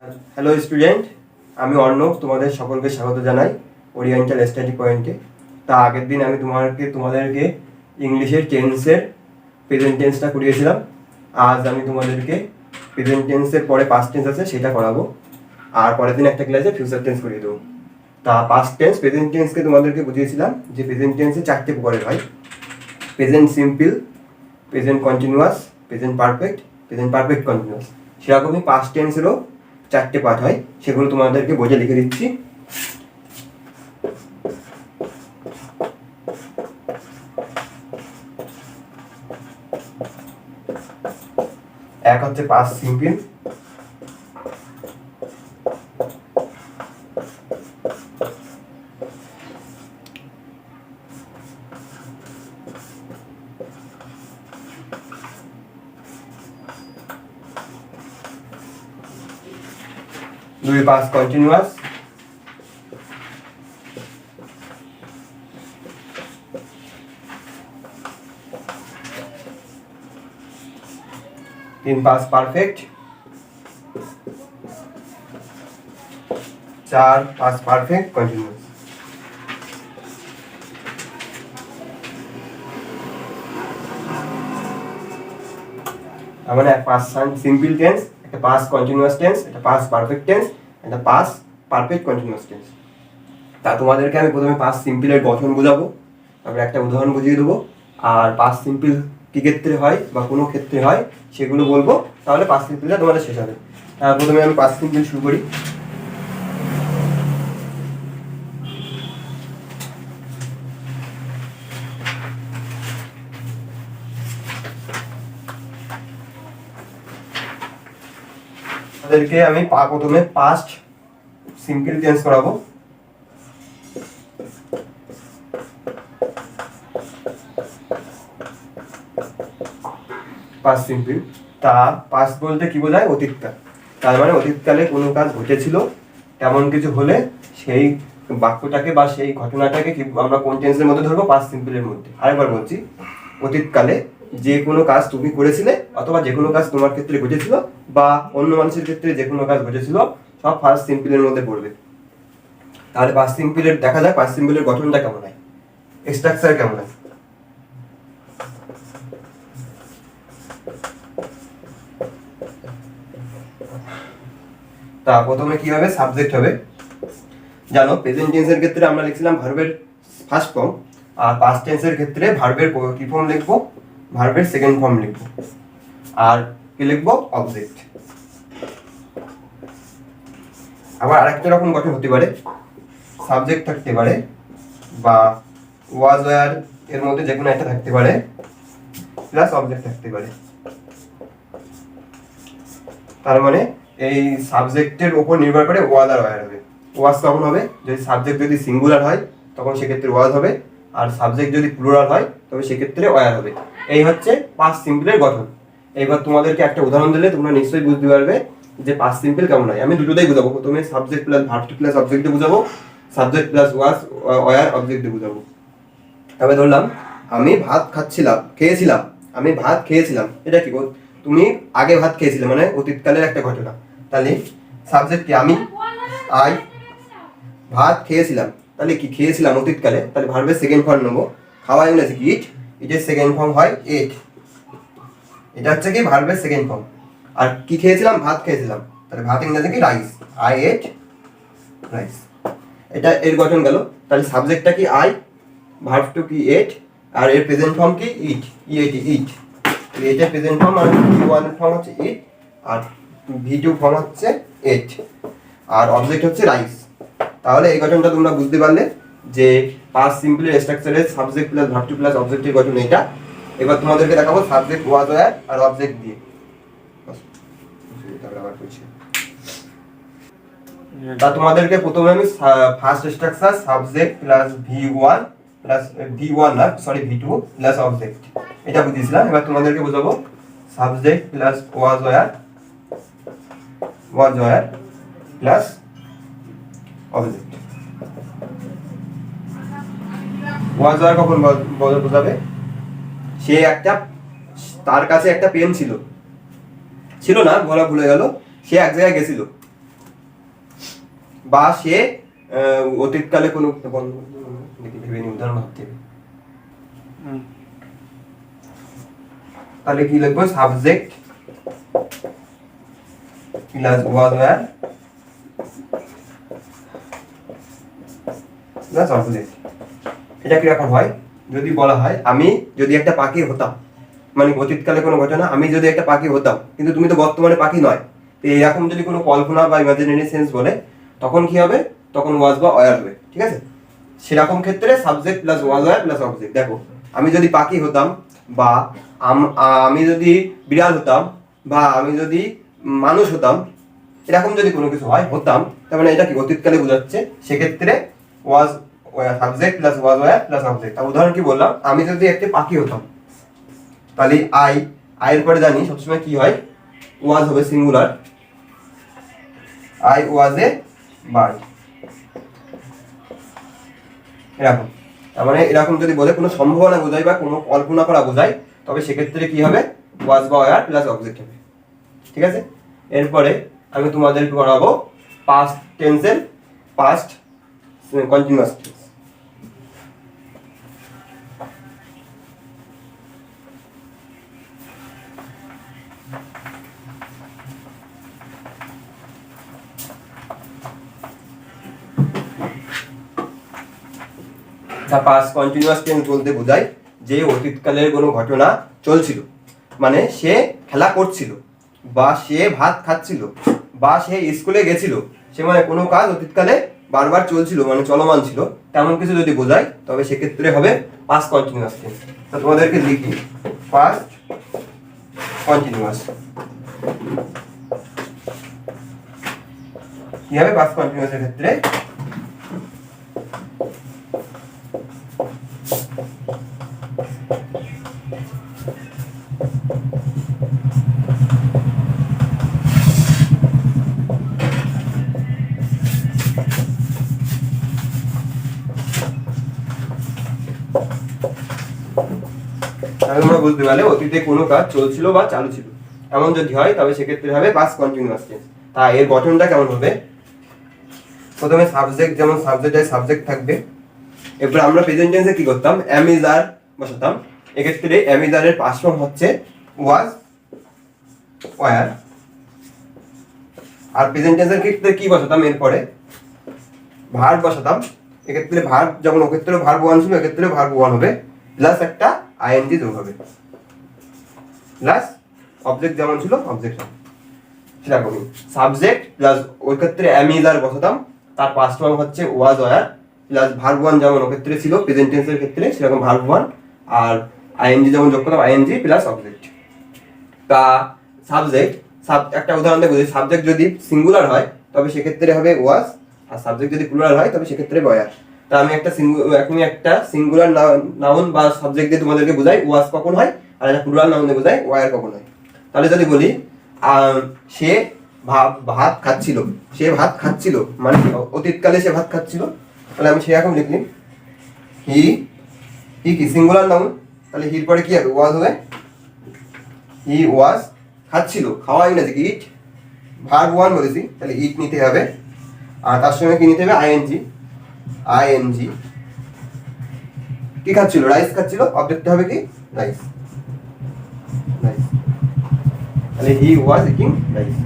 Hello student, আমি অর্ণব তোমাদের সকলকে স্বাগত জানাই ওরিয়েন্টাল স্টাডি পয়েন্টে। তা আগের দিন আমি তোমাদেরকে ইংলিশের টেন্সের প্রেজেন্ট টেন্সটা করিয়েছিলাম। আজ আমি তোমাদেরকে প্রেজেন্ট টেন্সের পরে পাস্ট টেন্স আছে সেটা করাবো, আর পরের দিন একটা ক্লাসে ফিউচার টেন্স করিয়ে দেবো। তা পাস্ট টেন্স প্রেজেন্ট টেন্সকে তোমাদেরকে বুঝিয়েছিলাম যে প্রেজেন্ট টেন্সে 4টে প্রকারের হয়: present simple, present continuous, present perfect, present perfect continuous. সেরকমই পাস্ট টেন্সেরও 4টে পার্ট হয়, সেগুলো তোমাদেরকে বোঝে লিখে দিচ্ছি। এক হচ্ছে পাস্ট সিম্পল, দুই পাস্ট কন্টিনিউয়াস, তিন পাস্ট পারফেক্ট, চার পাস্ট পারফেক্ট কন্টিনিউয়াস। মানে পাস্ট সিম্পল টেন্স, একটা পাস্ট কন্টিনিউয়াস টেন্স, একটা পাস্ট পারফেক্ট টেন্স, একটা পাস্ট পারফেক্ট কন্টিনিউয়াস টেন্স। তা তোমাদেরকে আমি প্রথমে পাস্ট সিম্পলের গঠন বোঝাবো, তারপরে একটা উদাহরণ বুঝিয়ে দেবো, আর পাস্ট সিম্পল কী ক্ষেত্রে হয় বা কোনো ক্ষেত্রে হয় সেগুলো বলবো, তাহলে পাস্ট সিম্পলটা তোমাদের শেষ হবে। প্রথমে আমি পাস্ট সিম্পল শুরু করি। তাদেরকে আমি প্রথমে পাস্ট সিম্পল টেন্স করাবো। পাস্ট সিম্পল, তা পাস্ট বলতে কি বোঝায়? অতীতকাল। তার মানে অতীতকালে কোনো কাজ ঘটেছিল, তেমন কিছু হলে সেই বাক্যটাকে বা সেই ঘটনাটাকে আমরা কোন টেন্সের মধ্যে ধরবো? পাস্ট সিম্পলের মধ্যে। আরেকবার বলছি, অতীতকালে যে কোনো কাজ তুমি করেছিলে, অথবা যে কোনো কাজ তোমার ক্ষেত্রে ঘটেছিল, বা অন্য মানুষের ক্ষেত্রে যে কোনো কাজ ঘটেছিল, সব ফার্স্ট সিম্পলের মধ্যে পড়বে। তাহলে পাস্ট সিম্পলের দেখা যাক পাস্ট সিম্পলের গঠনটা কেমন হয়, স্ট্রাকচার কেমন হয়। তা প্রথমে কি হবে? সাবজেক্ট হবে। জানো প্রেজেন্ট টেন্সের ক্ষেত্রে আমরা লিখছিলাম ভার্বের ফার্স্ট ফর্ম, আর পাস্ট টেন্সের ক্ষেত্রে ভার্বের কি ফর্ম লিখবো? ভার্বের সেকেন্ড ফর্ম লিখবো। আর কি লিখবো? অবজেক্ট। আবার আরেকটা রকম গঠন হতে পারে, সাবজেক্ট থাকতে পারে, বা ওয়াজ ওয়্যার এর মধ্যে যে কোনো একটা থাকতে পারে, প্লাস অবজেক্ট থাকতে পারে। তার মানে এই সাবজেক্টের উপর নির্ভর করে ওয়াজ আর ওয়্যার হবে। ওয়াজ কখন হবে? যদি সাবজেক্ট যদি সিঙ্গুলার হয় তখন সেক্ষেত্রে ওয়াজ হবে, আর সাবজেক্ট যদি প্লুরাল হয় তবে সেক্ষেত্রে ওয়্যার হবে। এই হচ্ছে পাস্ট সিম্পলের গঠন। এইবার তোমাদেরকে একটা উদাহরণ দিলে তোমরা নিশ্চয়ই বুঝতে পারবে যে পাস্ট সিম্পল কেমন হয়। আমি দুটোতেই বুঝাবো, প্রথমে সাবজেক্ট প্লাস ভার্ব প্লাস অবজেক্টে বুঝাবো, সাবজেক্ট প্লাস ওয়াজ ওয়্যার অবজেক্টে বুঝাবো। তবে ধরলাম আমি ভাত খেয়েছিলাম, আমি ভাত খেয়েছিলাম, এটা কি? তুমি আগে ভাত খেয়েছিলে, মানে অতীতকালের একটা ঘটনা। তাহলে সাবজেক্ট কি? আমি, আই ভাত খেয়েছিলাম, তাহলে কি খেয়েছিলাম অতীতকালে, তাহলে ভার্বের সেকেন্ড ফর্ম নেবো। খাওয়া ইংরেজি কি? ইট, ইটের সেকেন্ড ফর্ম হয় এট। এটা হচ্ছে কি ভার্বের সেকেন্ড ফর্ম। আর কি খেয়েছিলাম? ভাত খেয়েছিলাম, তাহলে ভাত ইংরেজি কি? Rice, I ate rice. এটা এর গঠন গেল। তাহলে সাবজেক্টটা কি? আই, ভার্ব টু কি? এট, আর এর প্রেজেন্ট ফর্ম কি? ইট, ইট। এটার প্রেজেন্ট ফর্ম আর ভি1 ফর্ম হচ্ছে ইট, আর ভি2 ফর্ম হচ্ছে এট, আর অবজেক্ট হচ্ছে রাইস। তাহলে এই গঠনটা তোমরা বুঝতে পারলে যে পাস্ট সিম্পলের স্ট্রাকচারে subject plus verb two plus অবজেক্টের গঠন এটা। এবার তোমাদেরকে দেখাবো সাবজেক্ট ওয়াজ ওয়্যার আর অবজেক্ট দিয়ে। তা তোমাদেরকে প্রথমে আমি ফার্স্ট স্ট্রাকচার সাবজেক্ট প্লাস ভি1 প্লাস ভি2 প্লাস অবজেক্ট এটা বুঝিয়েছিলাম। এবার তোমাদেরকে বোঝাবো subject plus was were plus object. Was were কখন বোঝাবে? তার কাছে একটা পেন ছিল না, বলা ভুলে গেল, সে এক জায়গায় গেছিল, বা সে অতীতকালে কোনো উদাহরণ ভাবতে হবে, তাহলে কি লিখবো subject plus was were plus object. এটা কিরকম হয়, যদি বলা হয় আমি যদি একটা পাখি হতাম, মানে অতীতকালে কোনো ঘটনা, আমি যদি একটা পাখি হতাম কিন্তু তুমি তো বর্তমানে পাখি নয়, তো এরকম যদি কোনো কল্পনা বা ইমাজিনারি সেন্স বলে তখন কি হবে, তখন ওয়াজ বা ওয়্যার হবে, ঠিক আছে। সেরকম ক্ষেত্রে subject plus was were plus object. দেখো আমি যদি পাখি হতাম, বা আমি যদি বিড়াল হতাম, বা আমি যদি মানুষ হতাম, এরকম যদি কোনো কিছু হয় হতাম, তার মানে এটা কি অতীতকালে বোঝাচ্ছে, সেক্ষেত্রে ওয়াজ subject plus was were plus object. উদাহরণ কি বললাম, আমি যদি একটা পাখি হতাম, তাহলে আইয়ের পরে জানি সবসময় কি হয়, ওয়াজ হবে singular, I was a bird, এরকম। তার মানে এরকম যদি বলে কোনো সম্ভাবনা বোঝায় বা কোনো কল্পনা করা বোঝায়, তবে সেক্ষেত্রে কি হবে, ওয়াজ বা ওয়্যার প্লাস অবজেক্ট হবে, ঠিক আছে। এরপরে আমি তোমাদেরকে করাবো পাস্ট টেন্সের past continuous tense. Past continuous tense বলতে বোঝায় যে অতীতকালের কোনো ঘটনা চলছিল, মানে সে খেলা করছিল, বা সে ভাত খাচ্ছিল, বা সে স্কুলে গেছিল, সে মানে কোনো কাজ অতীতকালে বারবার চলছিল, মানে চলমান ছিল, তেমন কিছু যদি বোঝায় তবে সেক্ষেত্রে হবে পাস্ট কন্টিনিউয়াস টেন্স। তো তোমাদেরকে লিখি পাস্ট কন্টিনিউয়াস। কি হবে পাস্ট কন্টিনিউয়াসের ক্ষেত্রে, তোমরা বুঝতে পারলে অতীতে কোনো কাজ চলছিল বা চালু ছিল, এমন যদি হয় তবে সেক্ষেত্রে হবে পাস্ট কন্টিনিউয়াস টেন্স। তা এর গঠনটা কেমন হবে, প্রথমে সাবজেক্ট, যেমন সাবজেক্টে সাবজেক্ট থাকবে, এরপর আমরা প্রেজেন্ট টেন্সে কি করতাম, এম ইজ আর বসাতাম, এক্ষেত্রে এম ইজ আর এর পাস্ট ফর্ম হচ্ছে ওয়াজ ওয়্যার। আর প্রেজেন্ট টেন্সের ক্ষেত্রে কি বসাতাম, এরপরে ভার্ব বসাতাম, এক্ষেত্রে ভার্ব যেমন ওক্ষেত্রে ভার্ব ওয়ান ছিল, এক্ষেত্রে ভার্ব ওয়ান হবে, প্লাস একটা আইএনজি যোগ হবে, প্লাস অবজেক্ট যেমন ছিল অবজেক্ট হবে, সেরকমই সাবজেক্ট প্লাস ওই ক্ষেত্রে এম ইজ আর বসাতাম, তার পাস্ট ফর্ম হচ্ছে ওয়াজ ওয়্যার, প্লাস ভার্ব ওয়ান যেমন ওক্ষেত্রে ছিল প্রেজেন্ট টেন্সের ক্ষেত্রে সেরকম ভার্ব ওয়ান, আর আইএনজি যেমন যোগ করতাম আইএনজি প্লাস অবজেক্ট। তা সাবজেক্ট, একটা উদাহরণ দিয়ে বুঝি, সাবজেক্ট যদি সিঙ্গুলার হয় তবে সেক্ষেত্রে হবে ওয়াজ, আর সাবজেক্ট যদি প্লুরাল হয় তবে সেক্ষেত্রে ওয়্যার। তা আমি একটা সিঙ্গুলার নাউন বা সাবজেক্ট দিয়ে তোমাদেরকে বোঝাই ওয়াজ কখন হয়, আর একটা প্লুরাল নাউন দিয়ে বোঝাই ওয়্যার কখন হয়। তাহলে যদি বলি সে ভাত খাচ্ছিল, সে ভাত খাচ্ছিল মানে অতীতকালে সে ভাত খাচ্ছিল, তাহলে আমি সেরকম লিখলি হি কি সিঙ্গুলার নাউন, তাহলে হির পরে কি হবে, ওয়াজ হবে, হি ওয়াজ খাচ্ছিল, খাওয়া ইংরেজি ইট, ভার্ব ওয়ান বলেছি তাহলে ইট নিতে হবে, আর তার সঙ্গে কি নিতে হবে আইএনজি, আইএনজি কি খাচ্ছিল, রাইস খাচ্ছিল, অবজেক্ট হবে কি রাইস, রাইস, তাহলে হি ওয়াজ ইটিং রাইস।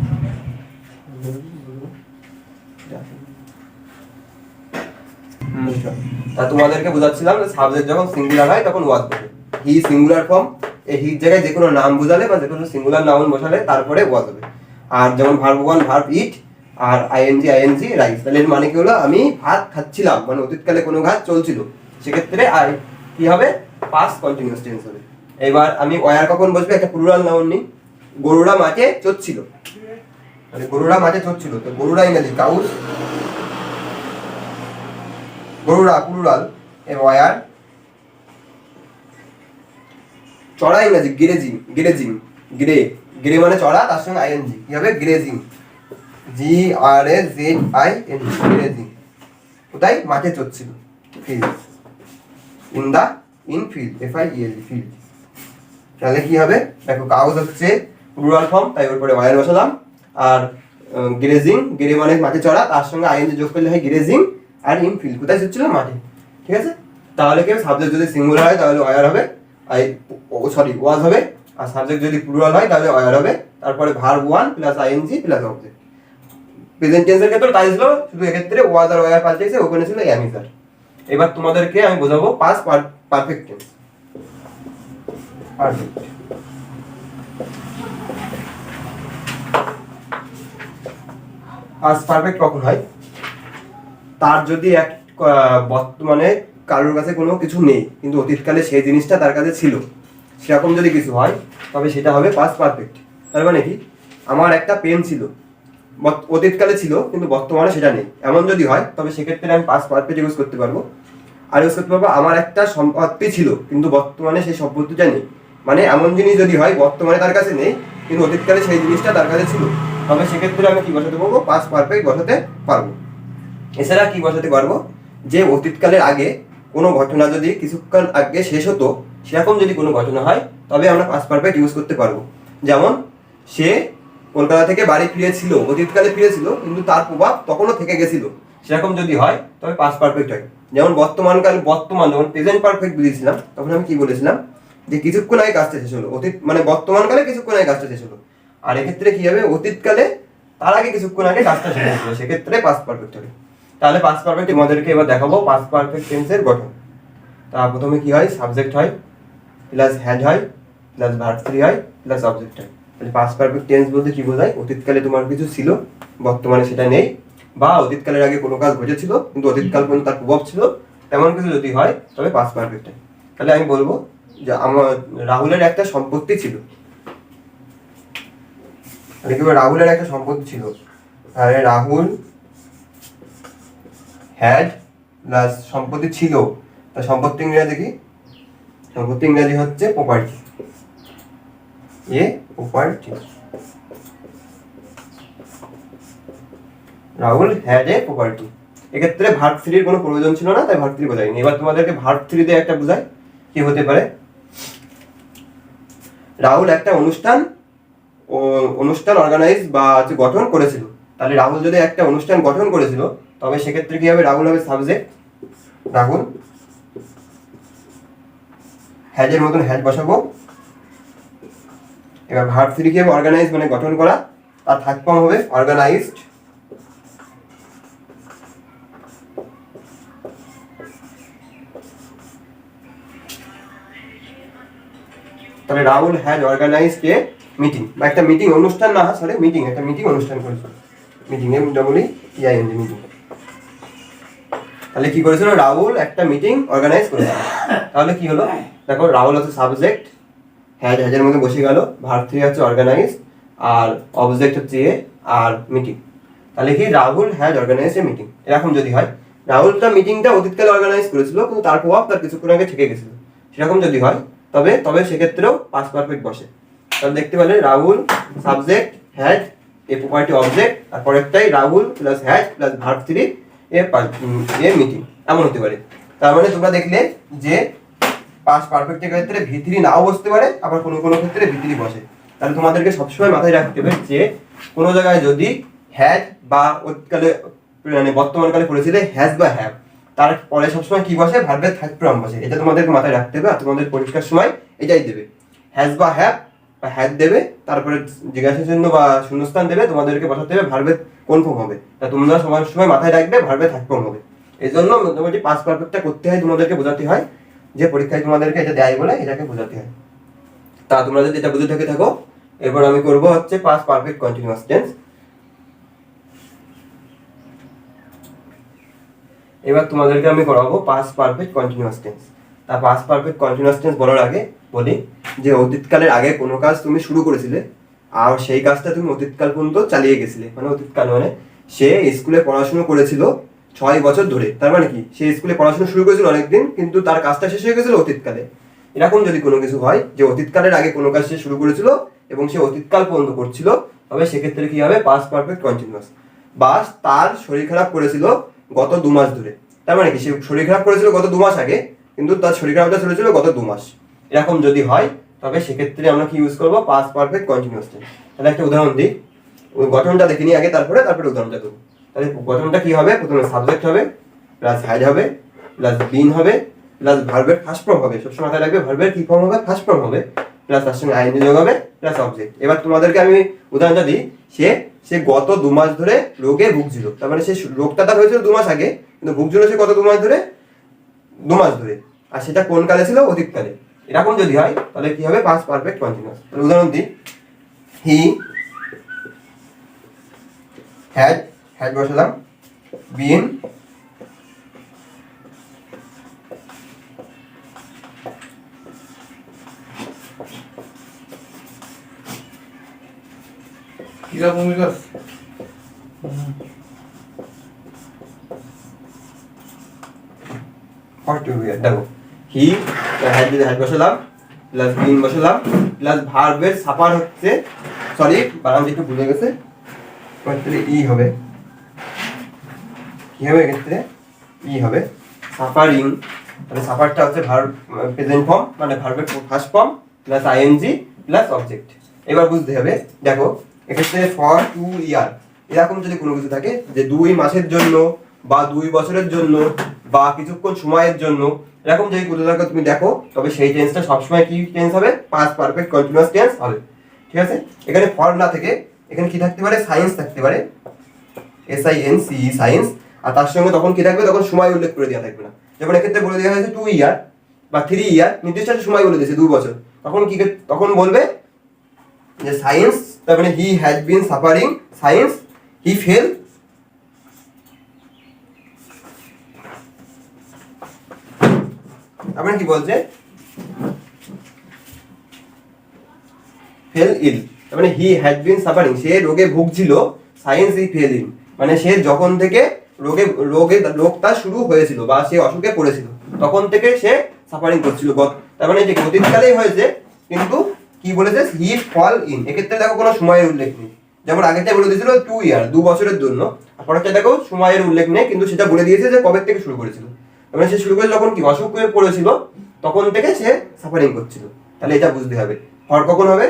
তা তোমাদেরকে বোঝাচ্ছিলাম যে সাবজেক্ট যখন সিঙ্গুলার হয় তখন ওয়াজ বলে, হি সিঙ্গুলার ফর্ম, এই হির জায়গায় যে কোনো নাম বোঝালে বা যে কোনো সিঙ্গুলার নাউন বসালে তারপরে ওয়াজ হবে। আর যেমন verb one verb it, R ING ING rice, তাহলে এর মানে কি হলো, আমি ভাত খাচ্ছিলাম মানে অতীতকালে কোনো কাজ চলছিল, সেক্ষেত্রে কি হবে পাস্ট কন্টিনিউয়াস টেন্স হবে। এবার আমি ওয়্যার কখন বসবে, একটা প্লুরাল নাউন নিই, গরুরা মাঠে চড়ছিল, মানে গরুরা মাঠে চড়ছিল, তো গরুরা ইংরেজি কাউস, গরুরা প্লুরাল, ওয়্যার, চড়া ইংরেজি গ্রেজিং, গ্রেজিং, গ্রে মানে চড়া, তার সঙ্গে আইএনজি কি হবে grazing, G R A Z I N G, grazing, কোথায় মাঠে চড়ছিল, field, in field, F I E L D, field. তাহলে কি হবে, দেখো কাউজ হচ্ছে প্লুরাল ফর্ম, তাই ওর পরে ওয়্যার বসালাম, আর গ্রেজিং, গ্রে মানে মাঠে চড়া, তার সঙ্গে আইএনজি যোগ করলে হয় গ্রেজিং, আর ইন ফিল্ড কোথায় ছিল? মাঠে। ঠিক আছে, তাহলে কি সাবজেক্ট যদি সিঙ্গুলার হয় তাহলে ওয়ার হবে, ওয়াজ হবে, আর সাবজেক্ট যদি প্লুরাল হয় তাহলে ওয়ার হবে, তারপরে verb one plus ING plus object. Present টেন্সের ক্ষেত্রে তাই ছিল, শুধু এক্ষেত্রে ওয়াজ আর ওয়ার পাল্টেছে, ওখানে ছিল এম ইজ আর। এবার তোমাদেরকে আমি বোঝাবো past perfect tense. Perfect past perfect কখন হয়? তার যদি এক বর্তমানে কারোর কাছে কোনো কিছু নেই কিন্তু অতীতকালে সেই জিনিসটা তার কাছে ছিল, সেরকম যদি কিছু হয় তবে সেটা হবে পাস্ট পারফেক্ট। তার মানে কি, আমার একটা পেন ছিল, অতীতকালে ছিল কিন্তু বর্তমানে সেটা নেই, এমন যদি হয় তবে সেক্ষেত্রে আমি পাস্ট পারফেক্ট ইউজ করতে পারবো। আর ইউজ করতে পারবো আমার একটা সম্পত্তি ছিল কিন্তু বর্তমানে সেই সম্পত্তিটা নেই, মানে এমন জিনিস যদি হয় বর্তমানে তার কাছে নেই কিন্তু অতীতকালে সেই জিনিসটা তার কাছে ছিল, তবে সেক্ষেত্রে আমি কি বসাতে পারবো? পাস্ট পারফেক্ট বসাতে পারবো। এছাড়া কি বসাতে পারবো? যে অতীতকালের আগে কোনো ঘটনা যদি কিছুক্ষণ আগে শেষ হতো, সেরকম যদি কোনো ঘটনা হয় তবে আমরা পাস্ট পারফেক্ট ইউজ করতে পারবো। যেমন সে কলকাতা থেকে বাড়ি ফিরেছিল, অতীতকালে ফিরেছিল কিন্তু তার প্রভাব তখনও থেকে গেছিল, সেরকম যদি হয় তবে পাস্ট পারফেক্ট হয়। যেমন বর্তমান যখন প্রেজেন্ট পারফেক্ট বুঝিয়েছিলাম তখন আমি কি বলেছিলাম? যে কিছুক্ষণ আগে কাজটা শেষ হলো, অতীত মানে বর্তমানকালে কিছুক্ষণ আগে কাজটা শেষ হলো, আর এক্ষেত্রে কি হবে? অতীতকালে তার আগে কিছুক্ষণ আগে কাজটা শেষ হলো, সেক্ষেত্রে পাস্ট পারফেক্ট হবে। তাহলে পাস্ট পারফেক্ট তোমাদেরকে এবার দেখাবো পাস্ট পারফেক্ট টেন্সের গঠন। তা প্রথমে কি হয়? সাবজেক্ট হয় প্লাস হ্যাড হয় প্লাস ভার্ব থ্রি হয় প্লাস অবজেক্ট হয়। তাহলে পাস্ট পারফেক্ট টেন্স বলতে কি বোঝায়? অতীতকালে তোমার কিছু ছিল, বর্তমানে সেটা নেই, বা অতীতকালের আগে কোনো কাজ ঘটেছিল কিন্তু অতীতকাল পর্যন্ত তার প্রভাব ছিল, তেমন কিছু যদি হয় তবে পাস্ট পারফেক্ট হয়। তাহলে আমি বলবো যে আমার রাহুলের একটা সম্পত্তি ছিল, রাহুলের একটা সম্পত্তি ছিল, তাহলে রাহুল হ্যাড প্লাস সম্পত্তি ছিল, তার সম্পত্তি ইংরেজি কি? সম্পত্তি ইংরেজি হচ্ছে property, property. Rahul had a property. এক্ষেত্রে ভার্ব থ্রির কোনো প্রয়োজন ছিল না, তাই ভার্ব থ্রি বোঝাইনি। এবার তোমাদেরকে ভার্ব থ্রি দিয়ে একটা বোঝাই, কি হতে পারে? রাহুল একটা অনুষ্ঠান অর্গানাইজ বা গঠন করেছিল। তাহলে রাহুল যদি একটা অনুষ্ঠান গঠন করেছিল তবে সেক্ষেত্রে কি হবে? রাহুল হবে সাবজেক্ট, রাহুল হ্যাজের মতন হ্যাজ বসাবো। এবার ভার্ব থ্রি কি হবে? অর্গানাইজ মানে গঠন করা, তার থার্ড ফর্ম হবে অর্গানাইজড। তাহলে Rahul has organized a meeting, বা একটা মিটিং অনুষ্ঠান না, সরি মিটিং, একটা মিটিং অনুষ্ঠান করেছিল, মিটিং MWTING মিটিং। তাহলে কি করেছিল? রাহুল একটা মিটিং অর্গানাইজ করেছিল। তাহলে কি হলো? দেখো রাহুল হচ্ছে সাবজেক্ট, হ্যাজের মধ্যে বসে গেল, ভার্ব থ্রি হচ্ছে অর্গানাইজ, আর অবজেক্ট হচ্ছে আর মিটিং। তাহলে কি? Rahul has organize a meeting. এরকম যদি হয় রাহুলটা মিটিংটা অতীতকালে অর্গানাইজ করেছিল কিন্তু তার প্রভাব তার কিছুক্ষণ আগে থেকে গেছিল, সেরকম যদি হয় তবে সেক্ষেত্রেও পাস্ট পারফেক্ট বসে। তাহলে দেখতে পেলে Rahul subject has a property object, আর পরেরটাই Rahul plus has plus verb three a meeting, এমন হতে পারে। তার মানে তোমরা দেখলে যে পাস্ট পারফেক্টের ক্ষেত্রে ভিতরি নাও বসতে পারে, আবার কোনো কোনো ক্ষেত্রে ভিতরি বসে। তাহলে তোমাদেরকে সবসময় মাথায় রাখতে হবে যে কোনো জায়গায় যদি হ্যাড বা অতীতকালে মানে বর্তমানকালে পড়েছিলে হ্যাজ বা হ্যাভ, তার পরে সবসময় কি বসে? ভার্বের থার্ড ফর্ম বসে। এটা তোমাদেরকে মাথায় রাখতে হবে, আর তোমাদের পরীক্ষার সময় এটাই দেবে, হ্যাজ বা হ্যাভ বা হ্যাড দেবে, তারপরে জিজ্ঞাসা চিহ্ন বা শূন্যস্থান দেবে, তোমাদেরকে বসাতে হবে ভার্বের কোন ফর্ম হবে। তা তোমরা সময় মাথায় রাখবে ভার্বের থার্ড ফর্ম হবে। এই জন্য মোটামুটি পাস্ট পারফেক্টটা করতে হয়, তোমাদেরকে বোঝাতে হয়, যে পরীক্ষায় তোমাদেরকে এটা দেয় বলে এটাকে বোঝাতে হয়। তা তোমরা যদি এটা বুঝে থাকো, এরপর আমি করব হচ্ছে পাস্ট পারফেক্ট কন্টিনিউয়াস টেন্স। এবার তোমাদেরকে আমি করাবো পাস্ট পারফেক্ট কন্টিনিউয়াস টেন্স। তা পাস্ট পারফেক্ট কন্টিনিউয়াস টেন্স বলার আগে বলি যে অতীতকালের আগে কোনো কাজ তুমি শুরু করেছিলে আর সেই কাজটা তুমি অতীতকাল পর্যন্ত চালিয়ে গেছিলে, মানে অতীতকাল মানে সে স্কুলে পড়াশোনা করেছিল 6 বছর ধরে, তার মানে কি? সে স্কুলে পড়াশোনা শুরু করেছিল অনেকদিন কিন্তু তার কাজটা শেষ হয়ে গেছিল অতীতকালে। এরকম যদি কোনো কিছু হয় যে অতীতকালের আগে কোনো কাজ সে শুরু করেছিল এবং সে অতীতকাল পর্যন্ত করছিল, তবে সেক্ষেত্রে কি হবে? Past perfect continuous. বা তার শরীর খারাপ করেছিল গত 2 মাস ধরে, তার মানে কি? সে শরীর খারাপ করেছিল গত 2 মাস আগে কিন্তু তার শরীর খারাপটা চলেছিল গত 2 মাস। এরকম যদি হয় তবে সেক্ষেত্রে আমরা কি ইউজ করবো? Past perfect continuous tense. তাহলে একটা উদাহরণ দিই, ওই গঠনটা দেখে নিই আগে, তারপরে উদাহরণটা দেবো। তাহলে গঠনটা কি হবে? প্রথমে সাবজেক্ট হবে প্লাস হ্যাড হবে প্লাস বিন হবে প্লাস ভার্বের ফার্স্ট ফর্ম হবে, সবসময় মাথায় রাখবে ভার্বের কি ফর্ম হবে? ফার্স্ট ফর্ম হবে, প্লাস তার সঙ্গে আইএনজি যোগ হবে প্লাস অবজেক্ট। এবার তোমাদেরকে আমি উদাহরণটা দিই। সে গত 2 মাস ধরে রোগে ভুগছিল, তার মানে সে রোগটা তার হয়েছিল 2 মাস আগে, কিন্তু ভুগছিল সে কত 2 মাস ধরে? 2 মাস ধরে। আর সেটা কোন কালে ছিল? অতীতকালে। এরকম যদি হয় তাহলে কি হবে? Past perfect continuous. উদাহরণ দিই, হি হ্যাড বসালাম, বিন কিরকম বিকাশ দেখো, হি হ্যাড বসালাম প্লাস বিন বসালাম প্লাস ভার্বের সাপার হচ্ছে, সরি বানান একটু ভুলে গেছে, ই হবে, কি হবে এক্ষেত্রে? ই হবে সাফারিং। তাহলে সাফারটা হচ্ছে ভার্ব প্রেজেন্ট ফর্ম, মানে ভার্বের first form plus ING plus object. এবার বুঝতে হবে, দেখো এক্ষেত্রে ফর 2 ইয়ার এরকম যদি কোনো কিছু থাকে যে 2 মাসের জন্য বা 2 বছরের জন্য বা কিছুক্ষণ সময়ের জন্য, এরকম যদি কথাটা তুমি দেখো, তবে সেই টেন্সটা সবসময় কি টেন্স হবে? পাস্ট পারফেক্ট কন্টিনিউয়াস টেন্স হবে। ঠিক আছে? এখানে ফর না থেকে এখানে কি থাকতে পারে? সায়েন্স থাকতে পারে, SINCE সায়েন্স। আর তার সঙ্গে তখন কি থাকবে? তখন সময় উল্লেখ করে দেওয়া থাকবে না। যেমন এক্ষেত্রে বলে দেওয়া হয়েছে 2 ইয়ার বা 3 ইয়ার, নির্দিষ্ট একটা সময় বলে দিয়েছে 2 বছর, তখন বলবে যে সায়েন্স, তার মানে he had been suffering science he fail আপনার কি বলছে? ফেল ইল, তার মানে হি হ্যাড বিন সাফারিং, সে রোগে ভুগছিল, সায়েন্স হি ফেল ইল, মানে সে যখন থেকে রোগটা শুরু হয়েছিল বা সে অসুখে পড়েছিল তখন থেকে সে সাফারিং করছিল। তার মানে যে অতীতকালেই হয়েছে, কিন্তু কি বলেছে? হি ফল ইন। এক্ষেত্রে দেখো কোনো সময়ের উল্লেখ নেই, যেমন আগেরটা বলে দিয়েছিল 2 ইয়ার 2 বছরের জন্য, আর পরেরটা দেখো সময়ের উল্লেখ নেই, কিন্তু সেটা বলে দিয়েছে যে কবে থেকে শুরু করেছিল। মানে সে শুরু করে যখন কি অসুখ হয়ে পড়েছিল তখন থেকে সে সাফারিং করছিল। তাহলে এটা বুঝতে হবে। ফর কখন হবে?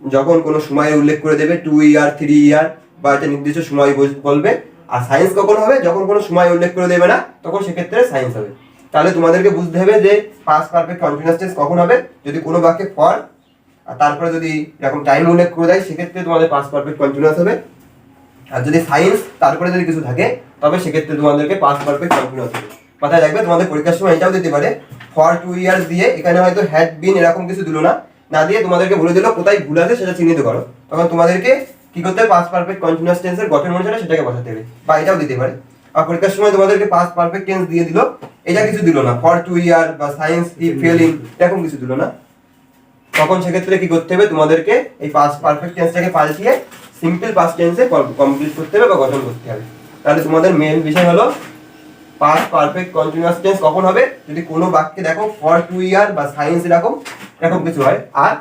যখন কোনো সময়ের উল্লেখ করে দেবে, 2 ইয়ার 3 ইয়ার বা একটা নির্দিষ্ট সময় বলবে। আর সায়েন্স কখন হবে? যখন কোনো সময় উল্লেখ করে দেবে না, তখন সেক্ষেত্রে সায়েন্স হবে। তাহলে তোমাদেরকে বুঝতে হবে যে পাস্ট পারফেক্ট কন্টিনিউয়াস টেন্স কখন হবে? যদি কোনো বাক্যে ফর আর তারপরে যদি এরকম টাইম উল্লেখ করে দেয়, সেক্ষেত্রে তোমাদের পাস্ট পারফেক্ট কন্টিনিউয়াস হবে। আর যদি সায়েন্স তারপরে যদি কিছু থাকে, তবে সেক্ষেত্রে তোমাদেরকে পাস্ট পারফেক্ট কন্টিনিউয়াস হবে। মাথায় রাখবে, তোমাদের পরীক্ষার সময় এটাও দিতে পারে, ফর 2 ইয়ার্স দিয়ে এখানে হয়তো হ্যাড বিন এরকম কিছু দিল না দিয়ে তোমাদেরকে বলে দিল কোথায় ভুল আছে সেটা চিহ্নিত করো। তখন তোমাদেরকে কি করতে হবে? পাস্ট পারফেক্ট কন্টিনিউয়াস টেন্সের গঠন অনুসারে সেটাকে বসাতে হবে। বা এটাও দিতে পারে, আর পরীক্ষার সময় তোমাদেরকে পাস্ট পারফেক্ট টেন্স দিয়ে দিল, এটা কিছু দিল না, ফর 2 ইয়ার বা সায়েন্স হি ফেলিং এরকম কিছু দিল না, তখন সেক্ষেত্রে কি করতে হবে? তোমাদেরকে এই পাস্ট পারফেক্ট টেন্সটাকে পাল্টিয়ে সিম্পল পাস্ট টেন্সে কমপ্লিট করতে হবে বা গঠন করতে হবে। তাহলে তোমাদের মেইন বিষয় হলো পাস্ট পারফেক্ট কন্টিনিউয়াস টেন্স কখন হবে? যদি কোনো বাক্যে দেখো ফর 2 ইয়ার বা সায়েন্স এরকম কিছু হয়, আর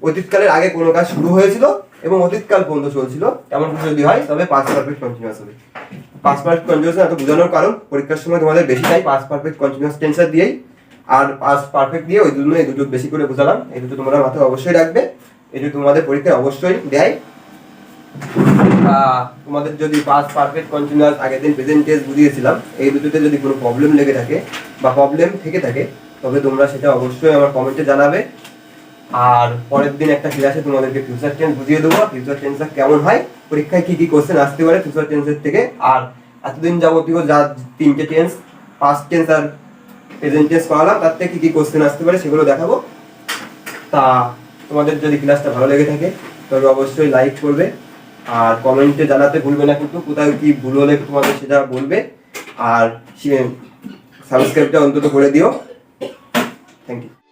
অতীতকালের আগে কোনো কাজ শুরু হয়েছিল এবং অতীতকাল পর্যন্ত চলছিল, এমন কিছু যদি হয়, তবে পাস্ট পারফেক্ট কন্টিনিউয়াস হবে। পাস্ট পারফেক্ট কন্টিনিউয়াস এত বোঝানোর কারণ, পরীক্ষার সময় তোমাদের বেশি চাই পাস্ট পারফেক্ট কন্টিনিউয়াস টেন্সের দিয়েই, আর পাস্ট পারফেক্ট দিয়ে ওই জন্য এই দুটো বেশি করে বোঝালাম। এই দুটো তোমরা মাথায় অবশ্যই রাখবে, এই দুটো তোমাদের পরীক্ষায় অবশ্যই দেয়। তোমাদের যদি পাস্ট পারফেক্ট কন্টিনিউয়াস আগের দিন প্রেজেন্ট টেন্স বুঝিয়েছিলাম, এই দুটোতে যদি কোনো প্রবলেম লেগে থাকে বা প্রবলেম থেকে থাকে, তবে তোমরা সেটা অবশ্যই আমার কমেন্টে জানাবে। আর পরের দিন একটা ক্লাসে তোমাদেরকে ফিউচার টেন্স বুঝিয়ে দেবো, ফিউচার টেন্সটা কেমন হয়, পরীক্ষায় কি কি কোশ্চেন আসতে পারে ফিউচার টেন্সের থেকে। আর এতদিন যাবতীয় যা 3টে টেন্স, পাস্ট টেন্স আর প্রেজেন্ট টেন্স করালাম, তার থেকে কি কি কোশ্চেন আসতে পারে সেগুলো দেখাবো। তা তোমাদের যদি ক্লাসটা ভালো লেগে থাকে তবে অবশ্যই লাইক করবে, আর কমেন্টে জানাতে ভুলবে না কিন্তু কোথায় কি ভুল হলে তোমাদের সেটা বলবে, আর সাবস্ক্রাইবটা অন্তত করে দিও। Thank you.